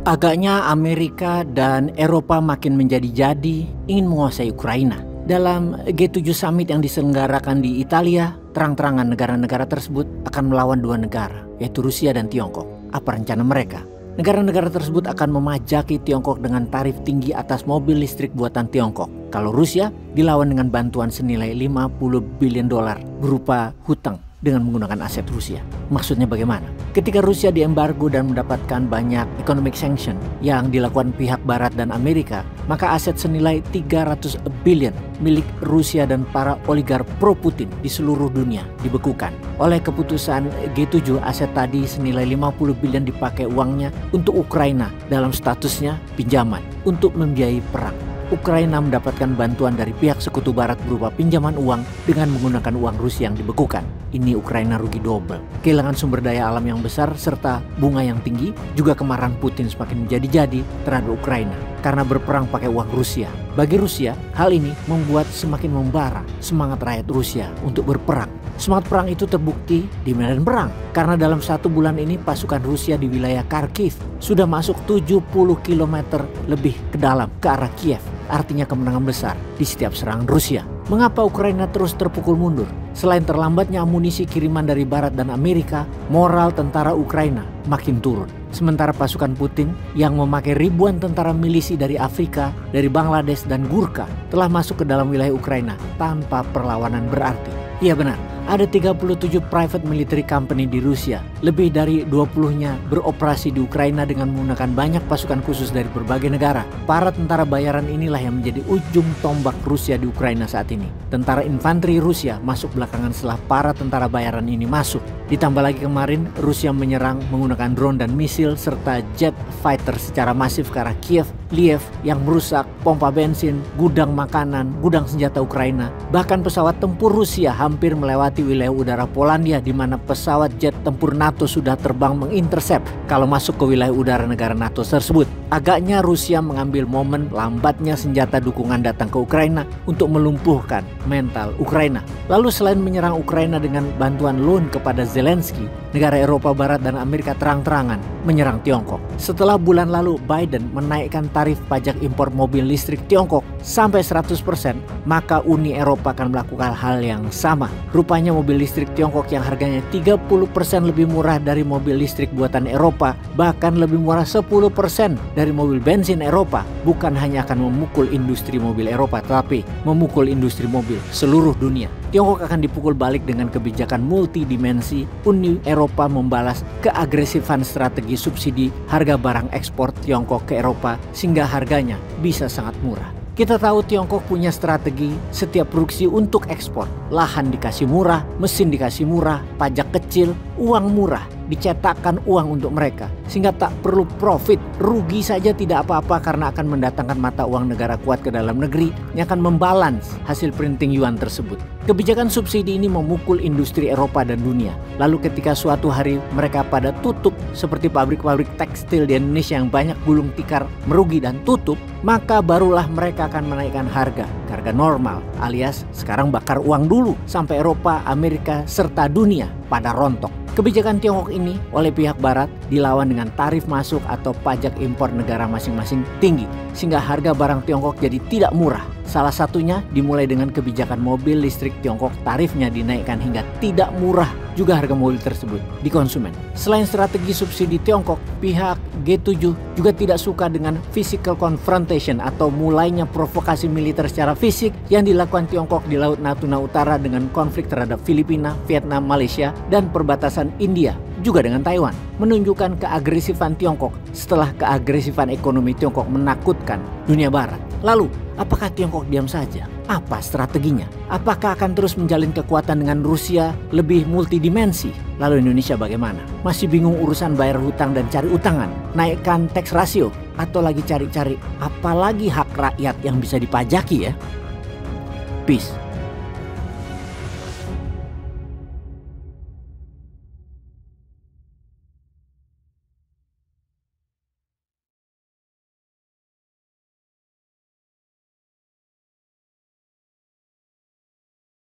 Agaknya Amerika dan Eropa makin menjadi-jadi ingin menguasai Ukraina. Dalam G7 Summit yang diselenggarakan di Italia, terang-terangan negara-negara tersebut akan melawan dua negara, yaitu Rusia dan Tiongkok. Apa rencana mereka? Negara-negara tersebut akan memajaki Tiongkok dengan tarif tinggi atas mobil listrik buatan Tiongkok. Kalau Rusia dilawan dengan bantuan senilai $50 billion berupa hutang dengan menggunakan aset Rusia. Maksudnya bagaimana? Ketika Rusia diembargo dan mendapatkan banyak economic sanction yang dilakukan pihak Barat dan Amerika, maka aset senilai 300 billion milik Rusia dan para oligark pro-Putin di seluruh dunia dibekukan. Oleh keputusan G7, aset tadi senilai 50 billion dipakai uangnya untuk Ukraina dalam statusnya pinjaman untuk membiayai perang. Ukraina mendapatkan bantuan dari pihak sekutu Barat berupa pinjaman uang dengan menggunakan uang Rusia yang dibekukan. Ini Ukraina rugi double. Kehilangan sumber daya alam yang besar serta bunga yang tinggi, juga kemarahan Putin semakin menjadi-jadi terhadap Ukraina karena berperang pakai uang Rusia. Bagi Rusia, hal ini membuat semakin membara semangat rakyat Rusia untuk berperang. Semangat perang itu terbukti di medan perang karena dalam 1 bulan ini pasukan Rusia di wilayah Kharkiv sudah masuk 70 km lebih ke dalam ke arah Kiev. Artinya kemenangan besar di setiap serangan Rusia. Mengapa Ukraina terus terpukul mundur? Selain terlambatnya amunisi kiriman dari Barat dan Amerika, moral tentara Ukraina makin turun. Sementara pasukan Putin yang memakai ribuan tentara milisi dari Afrika, dari Bangladesh dan Gurkha telah masuk ke dalam wilayah Ukraina tanpa perlawanan berarti. Iya benar, ada 37 private military company di Rusia. Lebih dari 20-nya beroperasi di Ukraina dengan menggunakan banyak pasukan khusus dari berbagai negara. Para tentara bayaran inilah yang menjadi ujung tombak Rusia di Ukraina saat ini. Tentara infanteri Rusia masuk belakangan setelah para tentara bayaran ini masuk. Ditambah lagi kemarin Rusia menyerang menggunakan drone dan misil serta jet fighter secara masif ke arah Kiev, Lviv yang merusak pompa bensin, gudang makanan, gudang senjata Ukraina. Bahkan pesawat tempur Rusia hampir melewati wilayah udara Polandia di mana pesawat jet tempur NATO sudah terbang mengintersep kalau masuk ke wilayah udara negara NATO tersebut. Agaknya Rusia mengambil momen lambatnya senjata dukungan datang ke Ukraina untuk melumpuhkan mental Ukraina. Lalu selain menyerang Ukraina dengan bantuan loan kepada Zelensky, negara Eropa Barat dan Amerika terang-terangan menyerang Tiongkok. Setelah bulan lalu Biden menaikkan tarif pajak impor mobil listrik Tiongkok sampai 100%, maka Uni Eropa akan melakukan hal yang sama. Rupanya mobil listrik Tiongkok yang harganya 30% lebih murah dari mobil listrik buatan Eropa, bahkan lebih murah 10% dari mobil bensin Eropa, bukan hanya akan memukul industri mobil Eropa, tetapi memukul industri mobil seluruh dunia. Tiongkok akan dipukul balik dengan kebijakan multidimensi. Uni Eropa membalas keagresifan strategi subsidi harga barang ekspor Tiongkok ke Eropa sehingga harganya bisa sangat murah. Kita tahu Tiongkok punya strategi setiap produksi untuk ekspor. Lahan dikasih murah, mesin dikasih murah, pajak kecil, uang murah, dicetakkan uang untuk mereka. Sehingga tak perlu profit, rugi saja tidak apa-apa karena akan mendatangkan mata uang negara kuat ke dalam negeri yang akan membalans hasil printing yuan tersebut. Kebijakan subsidi ini memukul industri Eropa dan dunia. Lalu ketika suatu hari mereka pada tutup seperti pabrik-pabrik tekstil di Indonesia yang banyak gulung tikar merugi dan tutup, maka barulah mereka akan menaikkan harga normal alias sekarang bakar uang dulu sampai Eropa, Amerika, serta dunia pada rontok. Kebijakan Tiongkok ini oleh pihak Barat dilawan dengan tarif masuk atau pajak impor negara masing-masing tinggi sehingga harga barang Tiongkok jadi tidak murah. Salah satunya dimulai dengan kebijakan mobil listrik Tiongkok, tarifnya dinaikkan hingga tidak murah juga harga mobil tersebut di konsumen. Selain strategi subsidi Tiongkok, pihak G7 juga tidak suka dengan physical confrontation atau mulainya provokasi militer secara fisik yang dilakukan Tiongkok di Laut Natuna Utara dengan konflik terhadap Filipina, Vietnam, Malaysia, dan perbatasan India juga dengan Taiwan, menunjukkan keagresifan Tiongkok setelah keagresifan ekonomi Tiongkok menakutkan dunia Barat. Lalu, apakah Tiongkok diam saja? Apa strateginya? Apakah akan terus menjalin kekuatan dengan Rusia lebih multidimensi? Lalu Indonesia bagaimana? Masih bingung urusan bayar hutang dan cari utangan? Naikkan tax ratio? Atau lagi cari-cari apalagi hak rakyat yang bisa dipajaki ya? Peace.